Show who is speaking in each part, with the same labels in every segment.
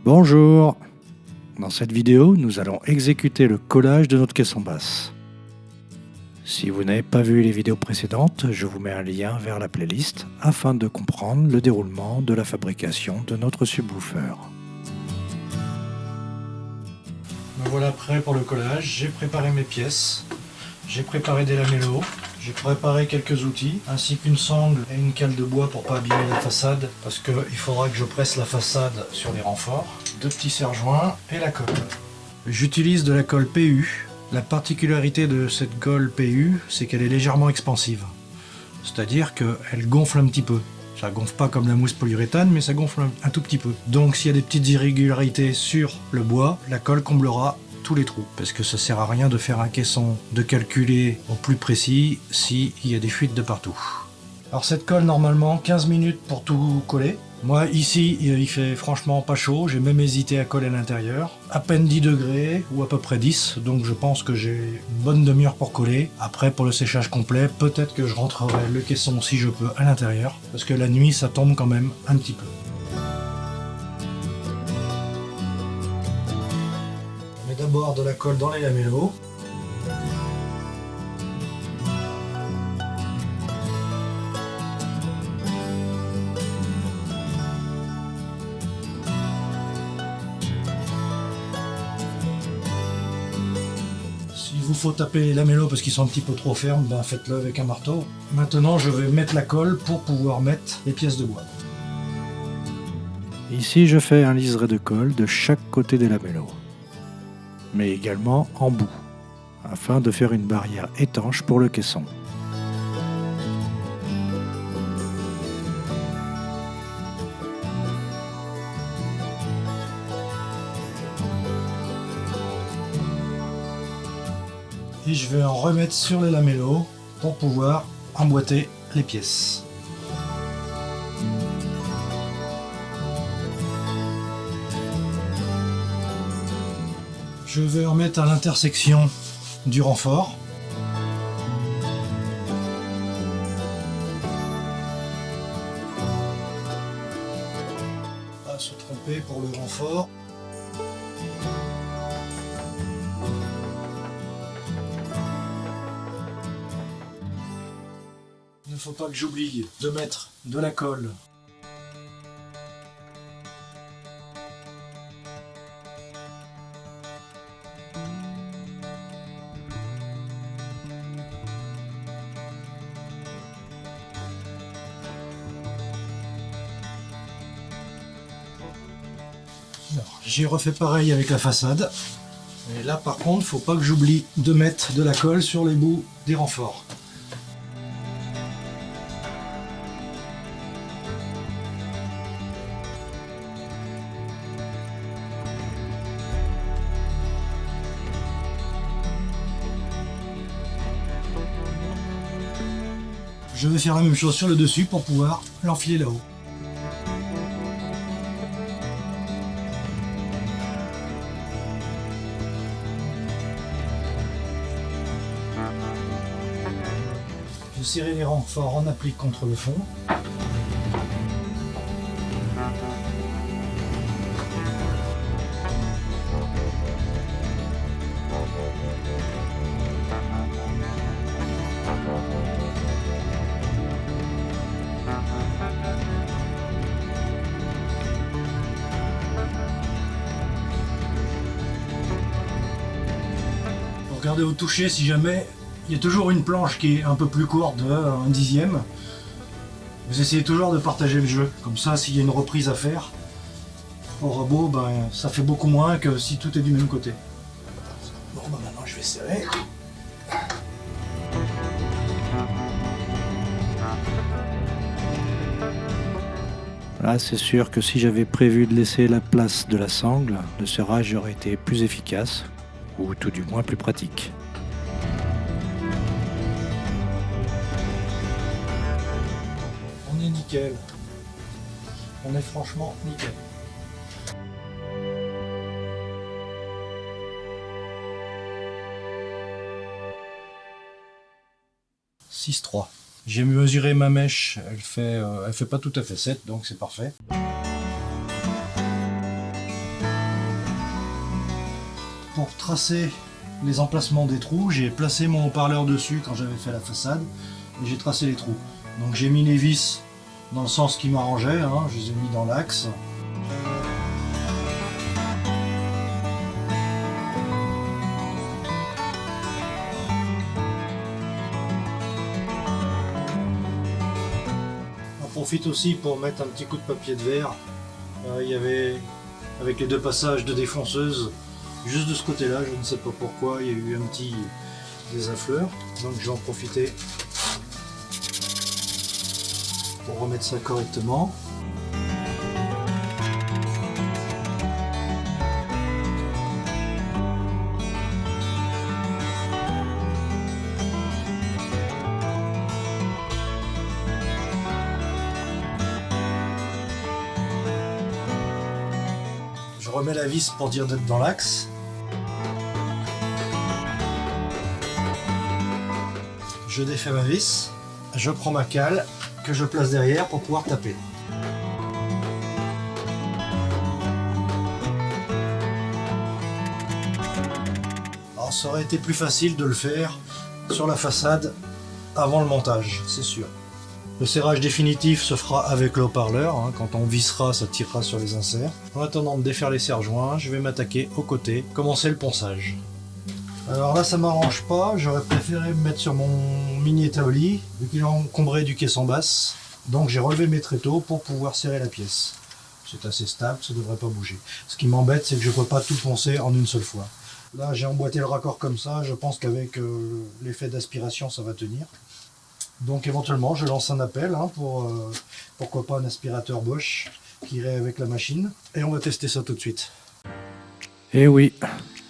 Speaker 1: Bonjour! Dans cette vidéo, nous allons exécuter le collage de notre caisson basse. Si vous n'avez pas vu les vidéos précédentes, je vous mets un lien vers la playlist afin de comprendre le déroulement de la fabrication de notre subwoofer. Me voilà prêt pour le collage, j'ai préparé mes pièces, j'ai préparé des lamellos, j'ai préparé quelques outils, ainsi qu'une sangle et une cale de bois pour pas abîmer la façade, parce qu'il faudra que je presse la façade sur les renforts, 2 petits serre-joints et la colle. J'utilise de la colle PU. La particularité de cette colle PU, c'est qu'elle est légèrement expansive. C'est-à-dire qu'elle gonfle un petit peu. Ça gonfle pas comme la mousse polyuréthane, mais ça gonfle un tout petit peu. Donc s'il y a des petites irrégularités sur le bois, la colle comblera tous les trous. Parce que ça sert à rien de faire un caisson, de calculer au plus précis s'il y a des fuites de partout. Alors cette colle, normalement, 15 minutes pour tout coller. Moi ici, il fait franchement pas chaud, j'ai même hésité à coller à l'intérieur. À peine 10 degrés, ou à peu près 10, donc je pense que j'ai une bonne demi-heure pour coller. Après, pour le séchage complet, peut-être que je rentrerai le caisson si je peux à l'intérieur, parce que la nuit ça tombe quand même un petit peu. On met d'abord de la colle dans les lamellos. S'il vous faut taper les lamellos parce qu'ils sont un petit peu trop fermes, ben faites-le avec un marteau. Maintenant, je vais mettre la colle pour pouvoir mettre les pièces de bois. Ici, je fais un liseré de colle de chaque côté des lamellos, mais également en bout, afin de faire une barrière étanche pour le caisson. Et je vais en remettre sur les lamellos pour pouvoir emboîter les pièces. Je vais en mettre à l'intersection du renfort. Pas se tromper pour le renfort. Il ne faut pas que j'oublie de mettre de la colle . J'ai refait pareil avec la façade. Et là par contre, faut pas que j'oublie de mettre de la colle sur les bouts des renforts. Je vais faire la même chose sur le dessus pour pouvoir l'enfiler là-haut. Je serrai les renforts en applique contre le fond. Regardez au toucher si jamais il y a toujours une planche qui est un peu plus courte de 1/10. Vous essayez toujours de partager le jeu, comme ça s'il y a une reprise à faire au robot, ben, ça fait beaucoup moins que si tout est du même côté. Bon ben maintenant je vais serrer. Là c'est sûr que si j'avais prévu de laisser la place de la sangle, le serrage aurait été plus efficace, ou tout du moins plus pratique. On est nickel. On est franchement nickel. « 6,3 ». J'ai mesuré ma mèche, elle fait pas tout à fait 7, donc c'est parfait. pour tracer les emplacements des trous, j'ai placé mon haut-parleur dessus quand j'avais fait la façade et j'ai tracé les trous. Donc j'ai mis les vis dans le sens qui m'arrangeait, hein, je les ai mis dans l'axe. On profite aussi pour mettre un petit coup de papier de verre. Il y avait, avec les deux passages de défonceuse, juste de ce côté-là, je ne sais pas pourquoi, il y a eu un petit désaffleur. Donc je vais en profiter pour remettre ça correctement. Je remets la vis pour dire d'être dans l'axe. Je défais ma vis, je prends ma cale que je place derrière pour pouvoir taper. Alors ça aurait été plus facile de le faire sur la façade avant le montage, c'est sûr. Le serrage définitif se fera avec le haut-parleur, hein. Quand on vissera, ça tirera sur les inserts. En attendant de défaire les serre-joints, je vais m'attaquer aux côtés, commencer le ponçage. Alors là ça m'arrange pas, j'aurais préféré me mettre sur mon mini établi, vu qu'il est encombré du caisson basse. Donc j'ai relevé mes tréteaux pour pouvoir serrer la pièce. C'est assez stable, ça ne devrait pas bouger. Ce qui m'embête, c'est que je ne peux pas tout poncer en une seule fois. Là j'ai emboîté le raccord comme ça, je pense qu'avec l'effet d'aspiration ça va tenir. Donc éventuellement je lance un appel hein, pour pourquoi pas un aspirateur Bosch qui irait avec la machine. Et on va tester ça tout de suite.
Speaker 2: Eh oui,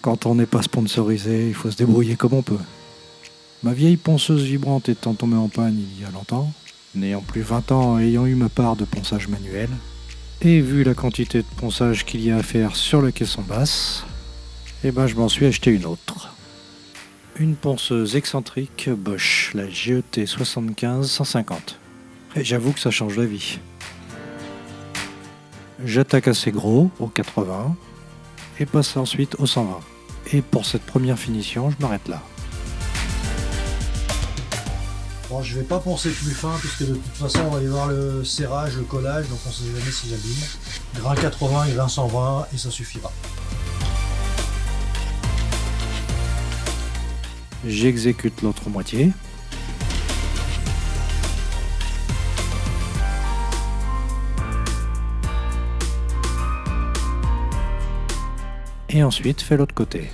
Speaker 2: quand on n'est pas sponsorisé, il faut se débrouiller comme on peut. Ma vieille ponceuse vibrante étant tombée en panne il y a longtemps, n'ayant plus 20 ans et ayant eu ma part de ponçage manuel, et vu la quantité de ponçage qu'il y a à faire sur le caisson basse, je m'en suis acheté une autre. Une ponceuse excentrique Bosch, la GET 75-150. Et j'avoue que ça change la vie. J'attaque assez gros, au 80, et passe ensuite au 120. Et pour cette première finition, je m'arrête là.
Speaker 1: Bon, je vais pas poncer plus fin puisque de toute façon on va y voir le serrage, le collage, donc on sait jamais si j'abîme. Grain 80 et grain 120 et ça suffira.
Speaker 2: J'exécute l'autre moitié. Et ensuite, fais l'autre côté.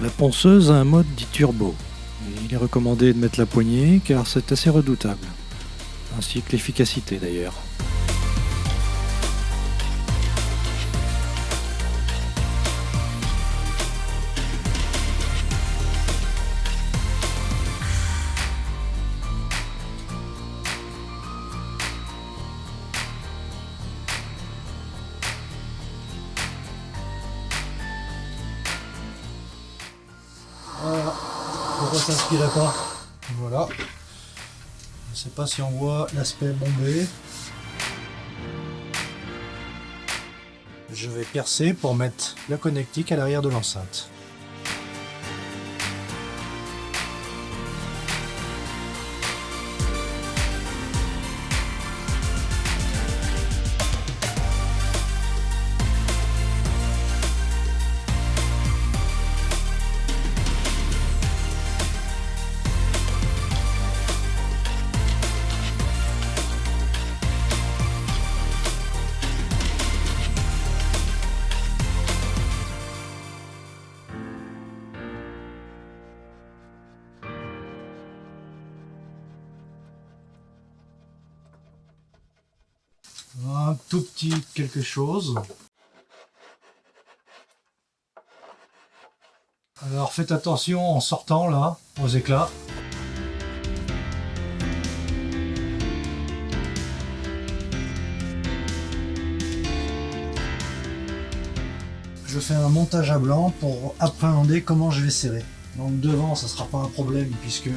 Speaker 2: La ponceuse a un mode dit turbo. Il est recommandé de mettre la poignée car c'est assez redoutable, ainsi que l'efficacité d'ailleurs.
Speaker 1: Voilà. Pourquoi ça s'inspirait pas? Voilà. Je sais pas si on voit l'aspect bombé. Je vais percer pour mettre la connectique à l'arrière de l'enceinte. Un tout petit quelque chose. Alors faites attention en sortant là, aux éclats. Je fais un montage à blanc pour appréhender comment je vais serrer. Donc devant ça sera pas un problème puisque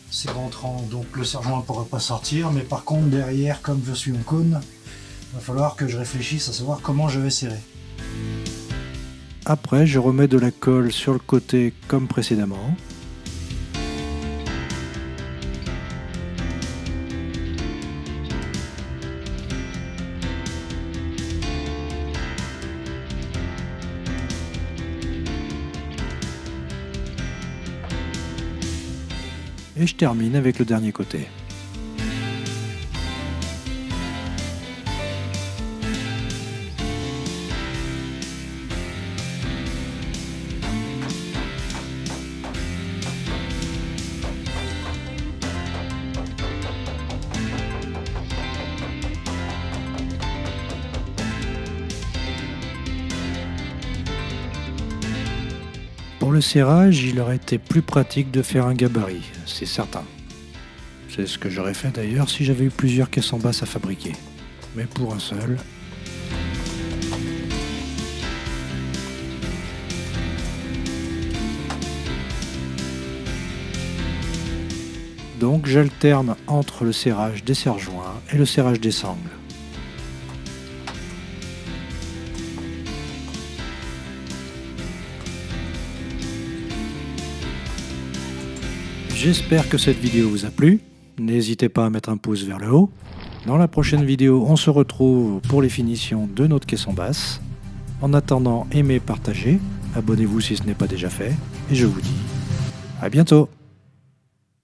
Speaker 1: c'est rentrant, donc le serre-joint ne pourra pas sortir, mais par contre derrière, comme je suis en cône, il va falloir que je réfléchisse à savoir comment je vais serrer.
Speaker 2: Après, je remets de la colle sur le côté comme précédemment. Et je termine avec le dernier côté. Pour le serrage, il aurait été plus pratique de faire un gabarit, c'est certain. C'est ce que j'aurais fait d'ailleurs si j'avais eu plusieurs caisses en basse à fabriquer. Mais pour un seul... Donc j'alterne entre le serrage des serre-joints et le serrage des sangles. J'espère que cette vidéo vous a plu. N'hésitez pas à mettre un pouce vers le haut. Dans la prochaine vidéo, on se retrouve pour les finitions de notre caisson basse. En attendant, aimez, partagez. Abonnez-vous si ce n'est pas déjà fait. Et je vous dis à bientôt.